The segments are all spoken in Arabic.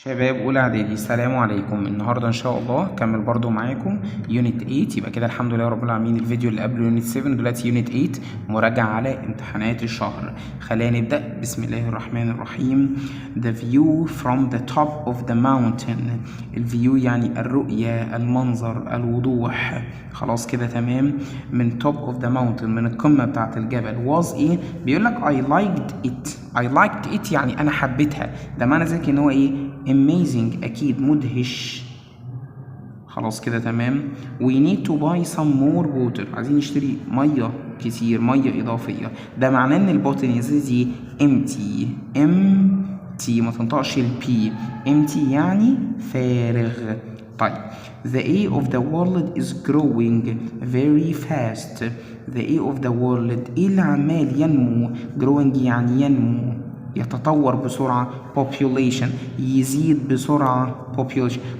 شباب اولى اعدادي، السلام عليكم. النهارده ان شاء الله كمل برضو معاكم يونت 8. يبقى كده الحمد لله رب العالمين. الفيديو اللي قبله يونت 7، دلوقتي يونت 8 مراجعه على امتحانات الشهر. خلينا نبدا. بسم الله الرحمن الرحيم. The view from the top of the mountain. الفيو يعني الرؤيه، المنظر، الوضوح. خلاص كده تمام. من top of the mountain، من القمه بتاعه الجبل. was ايه؟ بيقول لك I liked it يعني انا حبيتها. ده معنى ذلك ان هو ايه؟ amazing، اكيد مدهش. خلاص كده تمام. we need to buy some more water، عايزين نشتري ميه كتير، ميه اضافيه. ده معناه ان البوتل يا سيدي empty. ما تنطقش البي. empty يعني فارغ. طيب the A of the world is growing very fast. the A of the world ايه اللي عمال ينمو؟ growing يعني ينمو، يتطور بسرعة. population يزيد بسرعة.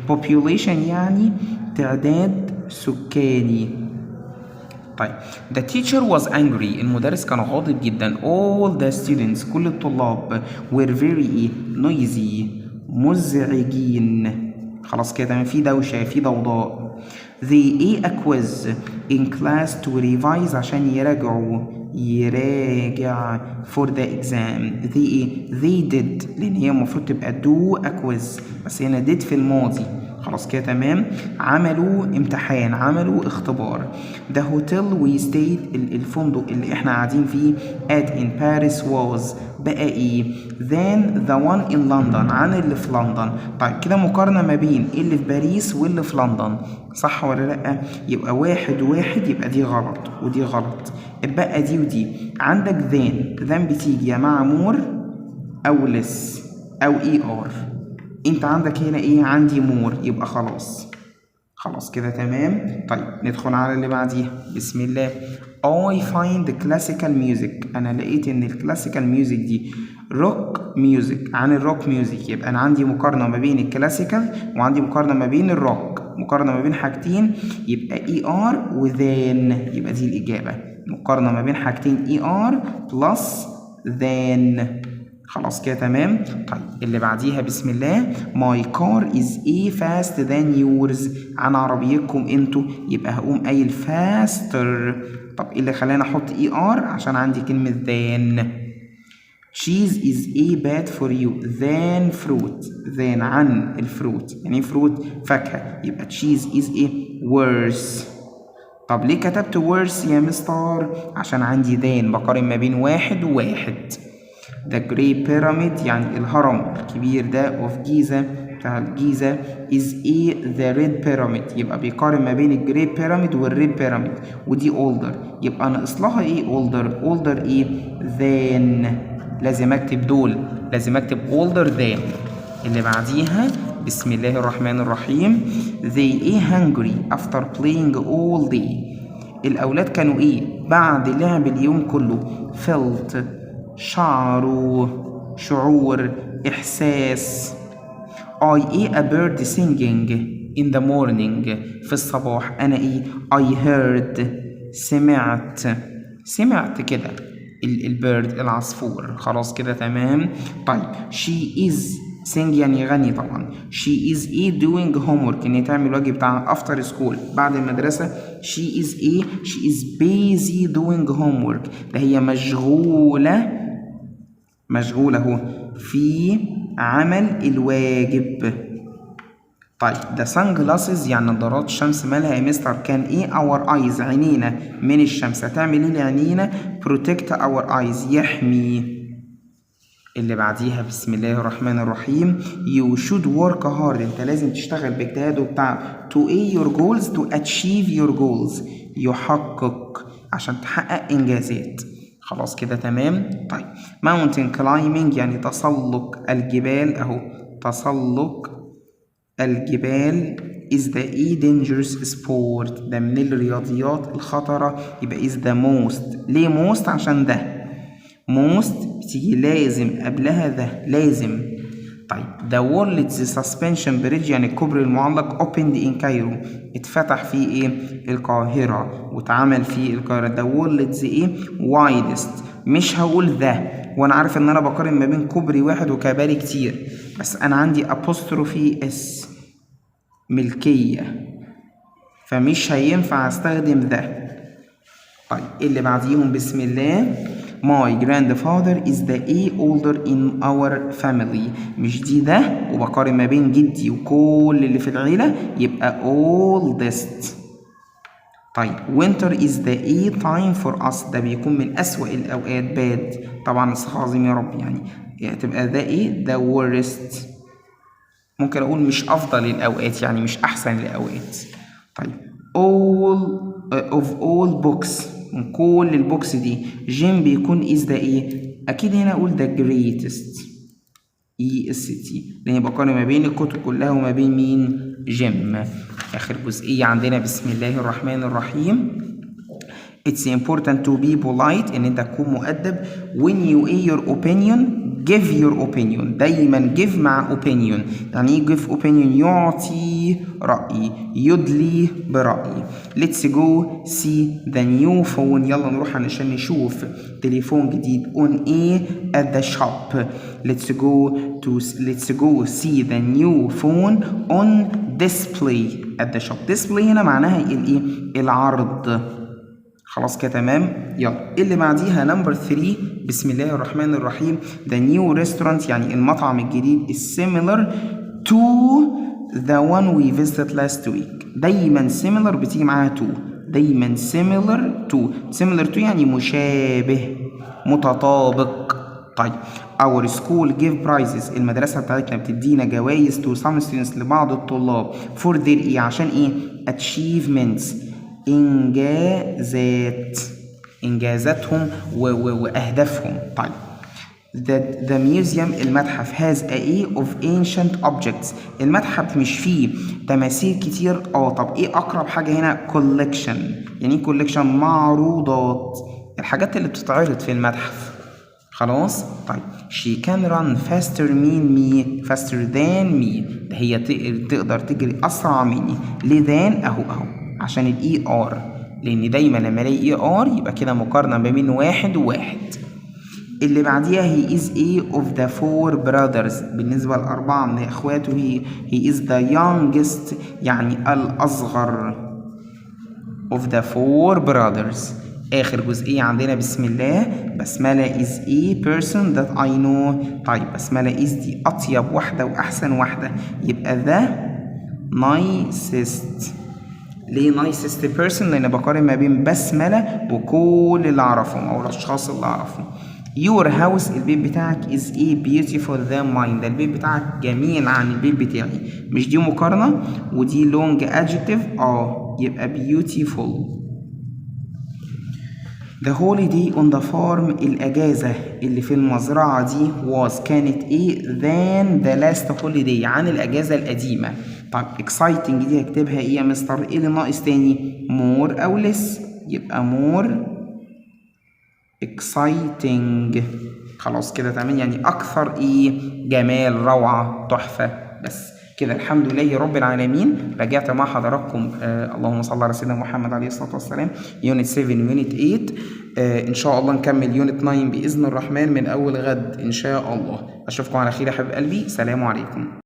population يعني تعداد سكاني. طيب the teacher was angry، المدرس كان غاضب جدا. all the students، كل الطلاب were very noisy، مزعجين. خلاص كده في دوشة، في ضوضاء. they a quiz in class to revise، عشان يراجع for the exam. they did، لان هي المفروض تبقى do a quiz، بس هنا did في الماضي. خلاص كده تمام. عملوا امتحان، عملوا اختبار. the hotel we stayed، الفندق اللي احنا قاعدين فيه at in Paris was بقى ايه؟ than the one in London، عن اللي في لندن. طيب كده مقارنة ما بين اللي في باريس واللي في لندن، صح ولا لأ؟ يبقى واحد وواحد، يبقى دي غلط ودي غلط. اتبقى دي ودي. عندك than بتيجي يا مع more أو less أو ER. انت عندك هنا ايه؟ عندي more، يبقى خلاص كده تمام. طيب ندخل على اللي بعديها. بسم الله. I find classical music، انا لقيت ان الكلاسيكال ميوزك دي روك ميوزك، عن الروك ميوزك. يبقى انا عندي مقارنة ما بين الكلاسيكال وعندي مقارنة ما بين الروك، مقارنة ما بين حاجتين، يبقى ER وذان، يبقى دي الإجابة. مقارنة ما بين حاجتين ER plus than. خلاص كده تمام. طيب اللي بعديها بسم الله. my car is a fast than yours، عن عربيتكم انتوا، يبقى هقوم قايل faster. طب ايه اللي خلاني احط ER؟ عشان عندي كلمة than. cheese is a bad for you than fruit. than عن الفروت، يعني fruit فاكهة، يبقى cheese is a worse. طب ليه كتبت worse يا مستر؟ عشان عندي than، بقارن ما بين واحد وواحد. The Great Pyramid يعني الهرم الكبير ده of Giza، بتاع الجيزة is a the Red Pyramid، يبقى بيقارن ما بين الجريت بيراميد والريد بيراميد، ودي older، يبقى ناقص لها ايه؟ older ايه؟ than. لازم اكتب دول، لازم اكتب older than. اللي بعديها بسم الله الرحمن الرحيم. they a hungry after playing all day، الأولاد كانوا ايه؟ بعد لعب اليوم كله. felt شعور، إحساس. I a bird singing in the morning، في الصباح. أنا إيه؟ I heard، سمعت كده البيرد، العصفور. خلاص كده تمام. طيب she is sing يعني غني طبعا. she is a doing homework، إن هي تعمل الواجب بتاعها after school، بعد المدرسة. she is busy doing homework، ده هي مشغولة اهو في عمل الواجب. طيب ده sunglasses يعني نظارات الشمس، مالها يا مستر؟ كان ايه؟ our eyes، عينينا من الشمس. هتعمل ايه لعينينا؟ protect our eyes، يحمي. اللي بعديها بسم الله الرحمن الرحيم. you should work hard، انت لازم تشتغل باجتهاد وبتاع to your goals to achieve your goals، يحقق، عشان تحقق انجازات. خلاص كده تمام. طيب mountain climbing يعني تسلق الجبال، اهو تسلق الجبال is the a dangerous sport، ده من الرياضيات الخطرة، يبقى is the most. ليه most؟ عشان ده most بتيجي لازم قبلها ده، لازم. طيب the world's suspension bridge يعني الكوبري المعلق opened in Cairo، اتفتح في ايه؟ القاهرة، واتعمل في القاهرة. the world's ايه؟ widest. مش هقول ده، وانا عارف ان انا بقارن ما بين كوبري واحد وكباري كتير، بس أنا عندي apostrophe s ملكية، فمش هينفع استخدم ده. طيب اللي بعديهم بسم الله. My grandfather is the older in our family. مش دي ده وبقارن ما بين جدي وكل اللي في العيلة يبقى oldest. طيب winter is the time for us. ده بيكون من أسوأ الأوقات bad. طبعا استغفر الله العظيم يا رب، يعني تبقى ده the worst. ممكن أقول مش أفضل الأوقات، يعني مش أحسن الأوقات. طيب all of all books، من كل البوكس دي جيم بيكون is the أكيد هنا أقول the greatest EST، لأن بقارن ما بين الكتب كلها وما بين مين؟ جيم. آخر جزئية عندنا بسم الله الرحمن الرحيم. It's important to be polite، إن أنت تكون مؤدب. When you air your opinion give your opinion. دايما give مع opinion. يعني إيه give opinion؟ يعطي رأي، يدلي برأي. Let's go see the new phone. يلا نروح علشان نشوف تليفون جديد on at the shop. Let's go see the new phone on display at the shop. display هنا معناها الإيه؟ العرض. خلاص كده تمام. يلا اللي بعديها نمبر 3 بسم الله الرحمن الرحيم. The new restaurant يعني المطعم الجديد is similar to the one we visited last week. دايما similar بتيجي معاها to. دايما similar to يعني مشابه متطابق. طيب our school give prizes. المدرسة بتاعتنا بتدينا جوائز to some students لبعض الطلاب for their عشان achievements إنجازاتهم وأهدافهم. طيب the museum المتحف has of ancient objects. المتحف مش فيه تماثيل كتير. طب ايه أقرب حاجة هنا؟ collection. يعني ايه collection؟ معروضات، الحاجات اللي بتتعرض في المتحف. خلاص. طيب she can run faster faster than me. هي تقدر تجري أسرع مني. ليه than؟ أهو عشان ال ER، لأن دايما لما الاقي ER يبقى كده مقارنة ما بين واحد وواحد. اللي بعديها he is of the 4 brothers. بالنسبة لأربعة من إخواته he is the youngest يعني الأصغر of the 4 brothers. آخر جزئية عندنا بسم الله. بسملة is a person that I know. طيب بسملة is دي أطيب واحدة وأحسن واحدة، يبقى the nicest. ليه nicest person؟ لأن بقارن ما بين بسملة وكل اللي أعرفهم أو الأشخاص اللي أعرفهم. Your house البيت بتاعك is beautiful than mine. ده البيت بتاعك جميل عن البيت بتاعي. مش دي مقارنة ودي long adjective؟ يبقى beautiful. The holiday on the farm الأجازة اللي في المزرعة دي كانت than the last holiday عن الأجازة القديمة. طب exciting دي هكتبها يا مستر؟ اللي ناقص تاني؟ more أو less، يبقى more exciting. خلاص كده تمام، يعني أكثر جمال، روعة، تحفة. بس كده الحمد لله رب العالمين. رجعت مع حضراتكم اللهم صل على سيدنا محمد عليه الصلاة والسلام يونت 7 ويونت 8. إن شاء الله نكمل يونت 9 بإذن الرحمن من أول غد إن شاء الله. أشوفكم على خير يا حبيب قلبي. سلام عليكم.